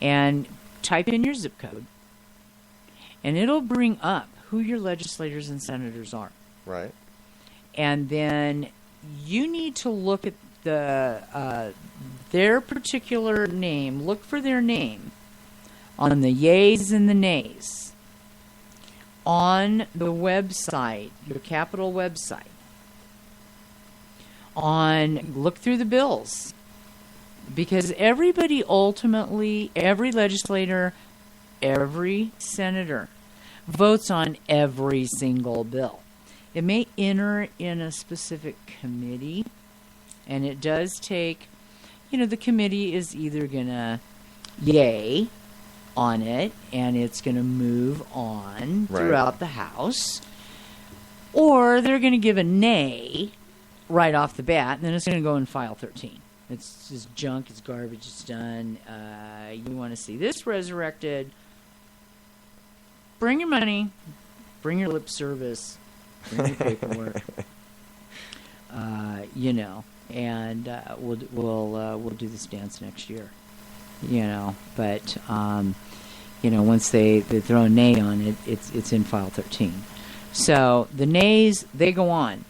and type in your zip code, and it'll bring up who your legislators and senators are. Right. And then you need to look at their particular name. Look for their name on the yays and the nays on the website, your Capitol website. Look through the bills, because everybody ultimately, every legislator, every senator votes on every single bill. It may enter in a specific committee, and it does take, the committee is either going to yay on it, and it's going to move on throughout the House, or they're going to give a nay right off the bat, and then it's going to go in file 13. It's just junk, it's garbage, it's done. You want to see this resurrected, bring your money, bring your lip service, bring your paperwork, and we'll do this dance next year, But once they throw a nay on it, it's in file 13. So the nays, they go on,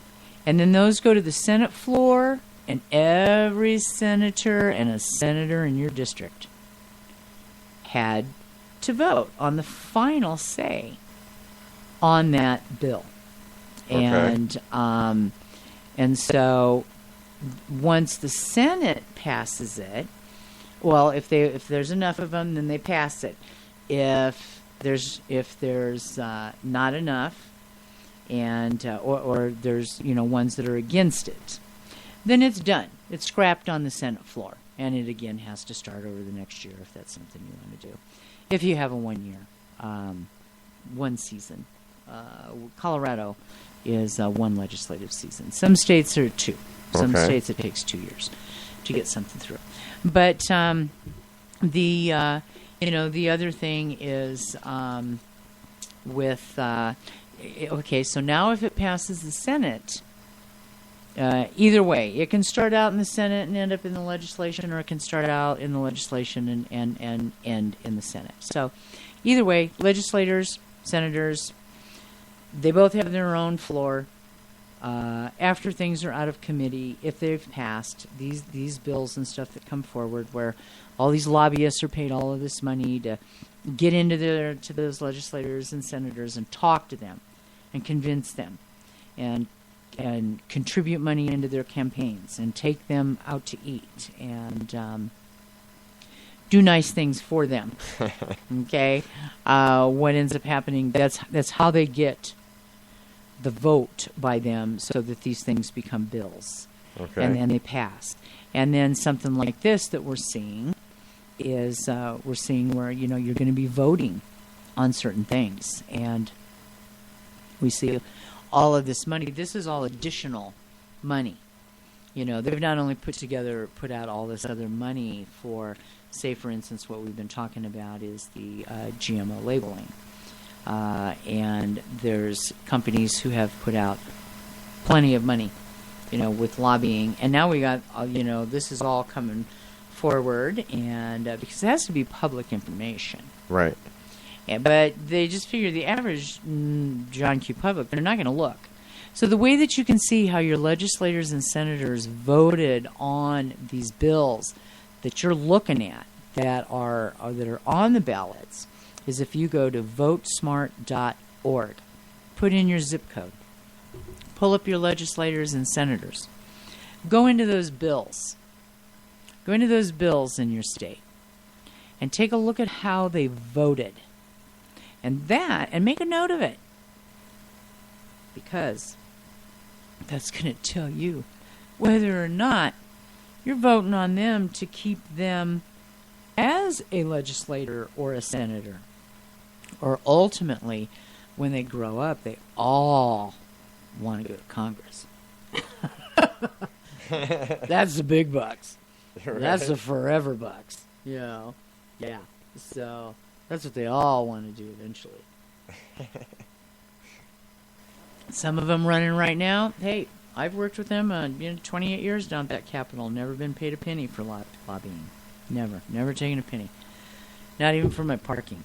and then those go to the Senate floor, and every senator and a senator in your district had to vote on the final say on that bill. Okay. And so once the Senate passes it, well, if there's enough of them, then they pass it. If there's not enough, and or there's ones that are against it, then it's done. It's scrapped on the Senate floor, and it again has to start over the next year if that's something you want to do. If you have a 1 year, one season, Colorado is one legislative season. Some states are two. Some states it takes 2 years to get something through. But the other thing is so now if it passes the Senate, either way, it can start out in the Senate and end up in the legislation, or it can start out in the legislation and end in the Senate. So either way, legislators, senators, they both have their own floor. After things are out of committee, if they've passed these bills and stuff that come forward, where all these lobbyists are paid all of this money to get into to those legislators and senators and talk to them and convince them and contribute money into their campaigns and take them out to eat and do nice things for them. Okay, what ends up happening? That's how they get the vote by them, so that these things become bills, and they pass. And then something like this that we're seeing is where you're going to be voting on certain things, and we see all of this money. This is all additional money. They've not only put out all this other money for, say, for instance, what we've been talking about is the GMO labeling. And there's companies who have put out plenty of money, with lobbying. And now we got, this is all coming forward, and because it has to be public information. Right. But they just figure the average John Q. public, they're not going to look. So the way that you can see how your legislators and senators voted on these bills that you're looking at that are on the ballots is if you go to votesmart.org, put in your zip code, pull up your legislators and senators, go into those bills in your state, and take a look at how they voted. And make a note of it, because that's going to tell you whether or not you're voting on them to keep them as a legislator or a senator. Or ultimately, when they grow up, they all want to go to Congress. That's the big bucks. Right. That's the forever bucks. Yeah. So that's what they all want to do eventually. Some of them running right now. Hey, I've worked with them 28 years down at that Capitol. Never been paid a penny for lobbying. Never taken a penny. Not even for my parking.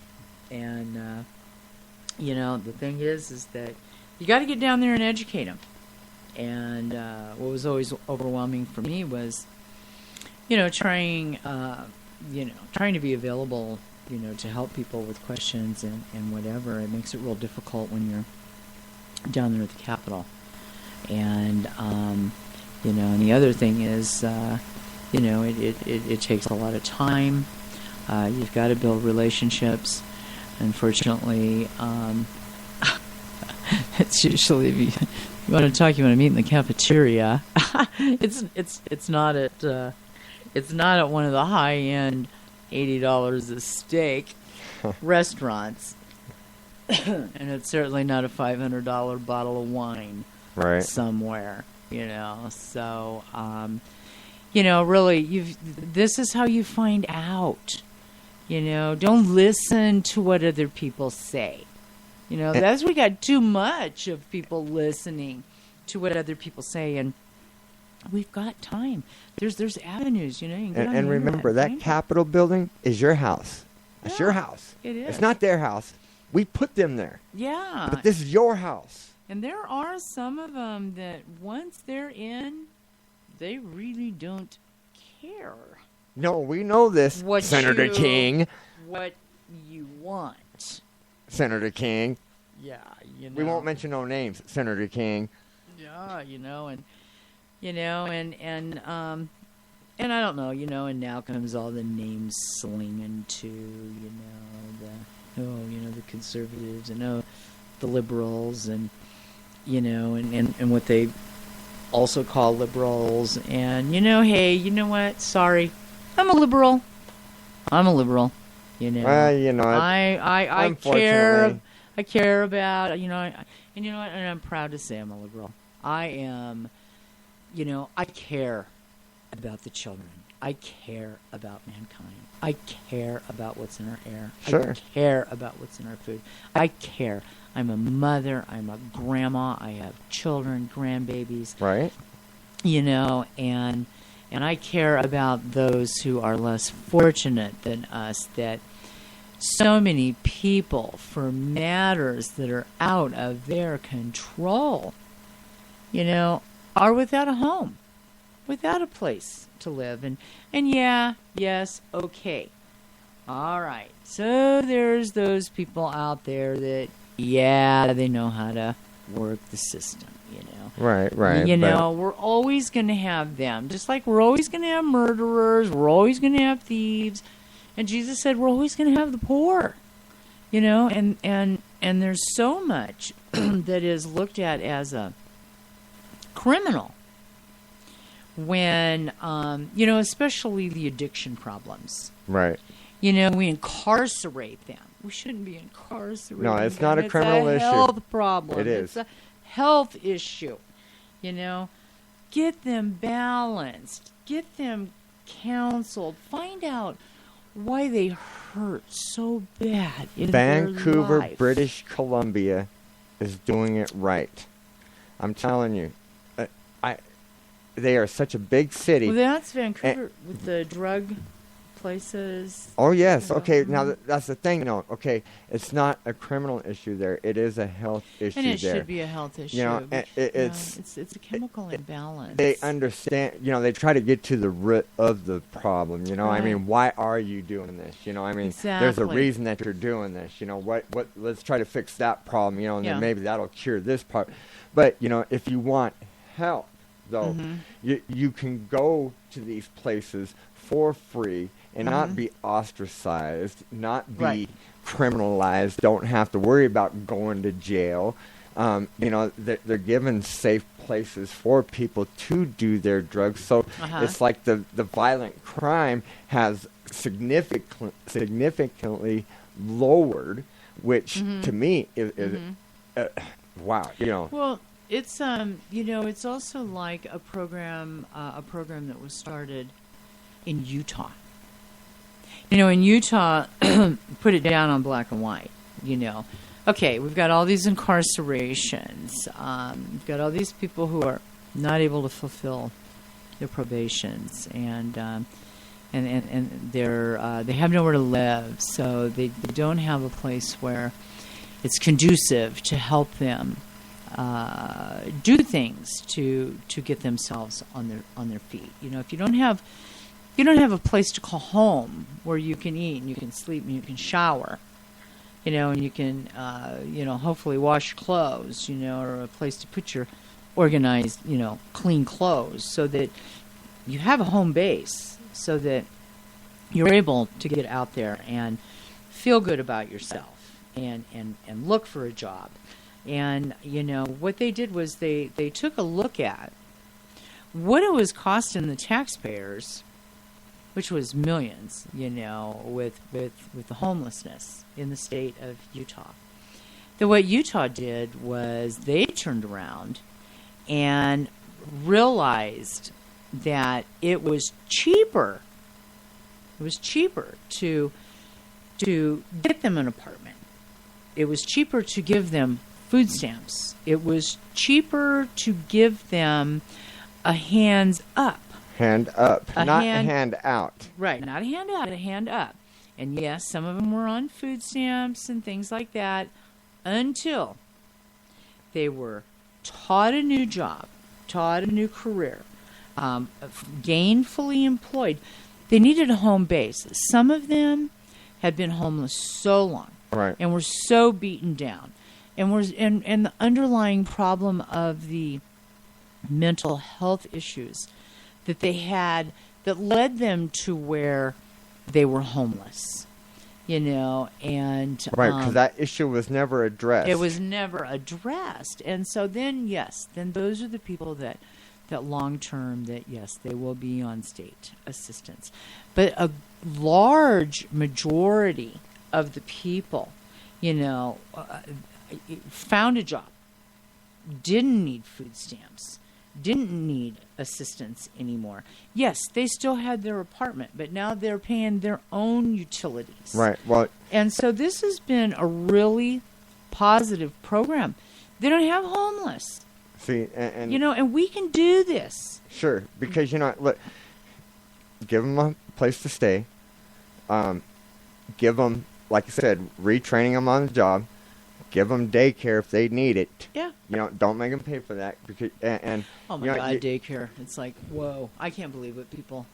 And, the thing is that you got to get down there and educate them. And what was always overwhelming for me was, trying to be available, to help people with questions and whatever. It makes it real difficult when you're down there at the Capitol. And, and the other thing is, it takes a lot of time. You've got to build relationships. Unfortunately, it's usually if you want to talk, you want to meet in the cafeteria. It's not at one of the high end $80 a steak restaurants, and it's certainly not a $500 bottle of wine somewhere. So really, this is how you find out. Don't listen to what other people say. That's we got too much of people listening to what other people say, and we've got time. There's avenues, you can get on and remember, that Capitol building is your house. It's your house. It is. It's not their house. We put them there. Yeah. But this is your house. And there are some of them that once they're in, they really don't care. No, we know this, Senator King. What you want. Senator King. Yeah, We won't mention no names, Senator King. Yeah, and I don't know, and now comes all the names slinging to, the conservatives and the liberals and, and what they also call liberals. And, hey, you know what? Sorry. I'm a liberal. I care about, and I'm proud to say I'm a liberal. I am, I care about the children. I care about mankind. I care about what's in our air. Sure. I care about what's in our food. I care. I'm a mother. I'm a grandma. I have children, grandbabies. Right. And I care about those who are less fortunate than us, that so many people, for matters that are out of their control, are without a home, without a place to live. And yes, okay. All right. So there's those people out there that, they know how to work the system, Right. We're always going to have them. Just like we're always going to have murderers, we're always going to have thieves. And Jesus said we're always going to have the poor. And there's so much that is looked at as a criminal when, especially the addiction problems. Right. We incarcerate them. We shouldn't be incarcerating No, it's them. not a criminal issue. It's a health problem. It is. It's a health issue. Get them balanced. Get them counseled. Find out why they hurt so bad in Vancouver, their life. British Columbia is doing it right. I'm telling you. They are such a big city. Well, that's Vancouver with the drug places. Oh, yes. Okay, now that's the thing. No, okay, it's not a criminal issue there. It is a health issue there. And it should be a health issue. It's a chemical imbalance. They understand, they try to get to the root of the problem, Right. Why are you doing this? Exactly. There's a reason that you're doing this. Let's try to fix that problem, and then maybe that'll cure this part. But, if you want help, though, you can go to these places for free and not be ostracized, not be criminalized, don't have to worry about going to jail. They're given safe places for people to do their drugs. So it's like the violent crime has significantly lowered, which to me is wow. Well, it's it's also like a program that was started in Utah. In Utah, put it down on black and white, Okay, we've got all these incarcerations. We've got all these people who are not able to fulfill their probations. And, and they have nowhere to live, so they don't have a place where it's conducive to help them do things to get themselves on their feet. If you don't have a place to call home where you can eat and you can sleep and you can shower, and you can hopefully wash your clothes, or a place to put your organized, clean clothes, so that you have a home base, so that you're able to get out there and feel good about yourself and look for a job. And, what they did was they took a look at what it was costing the taxpayers, which was millions, with the homelessness in the state of Utah. Then what Utah did was they turned around and realized that it was cheaper. It was cheaper to get them an apartment. It was cheaper to give them food stamps. It was cheaper to give them a hands up. Hand up, not a hand out. Right, not a hand out, a hand up. And yes, some of them were on food stamps and things like that until they were taught a new job, taught a new career, gainfully employed. They needed a home base. Some of them had been homeless so long, right, and were so beaten down, and the underlying problem of the mental health issues that they had that led them to where they were homeless, and right, because that issue was never addressed. It was never addressed, and so then those are the people that long term, that yes, they will be on state assistance, but a large majority of the people, found a job, didn't need food stamps, didn't need assistance anymore. Yes, they still had their apartment, but now they're paying their own utilities. Right. Well, and so this has been a really positive program. They don't have homeless. See, and and we can do this. Sure, because look, give them a place to stay. Give them, like I said, retraining them on the job. Give them daycare if they need it. Yeah. Don't make them pay for that, because and oh my God, daycare! It's like, whoa! I can't believe it, people.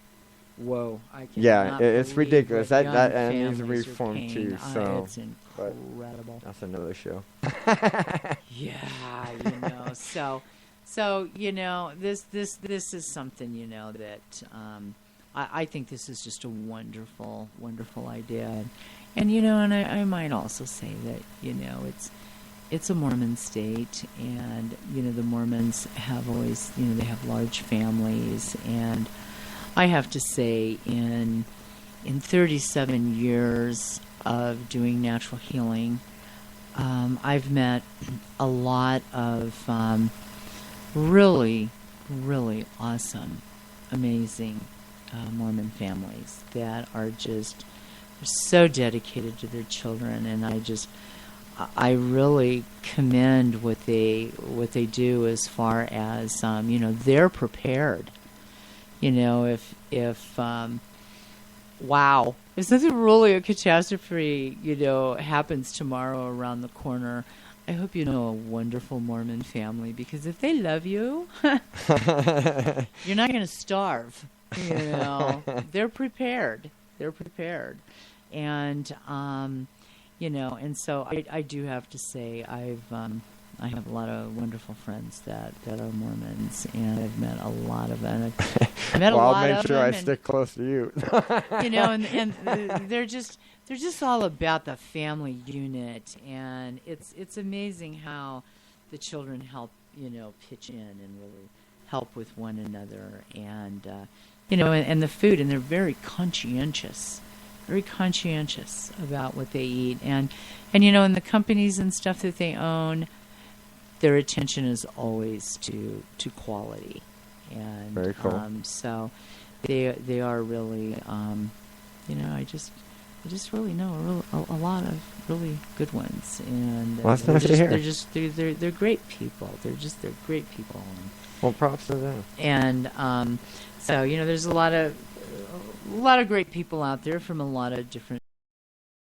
Whoa! I can't. Yeah, it's ridiculous. That needs to be reformed too. So it's incredible. That's another show. Yeah, So this is something that I think this is just a wonderful, wonderful idea. And and I might also say that it's a Mormon state, and the Mormons have always they have large families, and I have to say in 37 years of doing natural healing, I've met a lot of really, really awesome, amazing Mormon families that are just so dedicated to their children, and I really commend what they do as far as they're prepared. If something really, a catastrophe happens tomorrow around the corner, I hope you know a wonderful Mormon family, because if they love you, you're not going to starve. They're prepared. They're prepared. And, and so I do have to say I have a lot of wonderful friends that are Mormons, and I've met a lot of them. I've met a lot of them. Well, I'll make sure I stick close to you. And they're just all about the family unit, and it's amazing how the children help, pitch in and really help with one another, and and the food, and they're very conscientious about what they eat, and in the companies and stuff that they own, their attention is always to quality, and very cool. So they are really I just really know a lot of really good ones, and well, that's nice to hear. They're great people. They're great people. Well, props to them. And so there's a lot of a lot of great people out there from a lot of different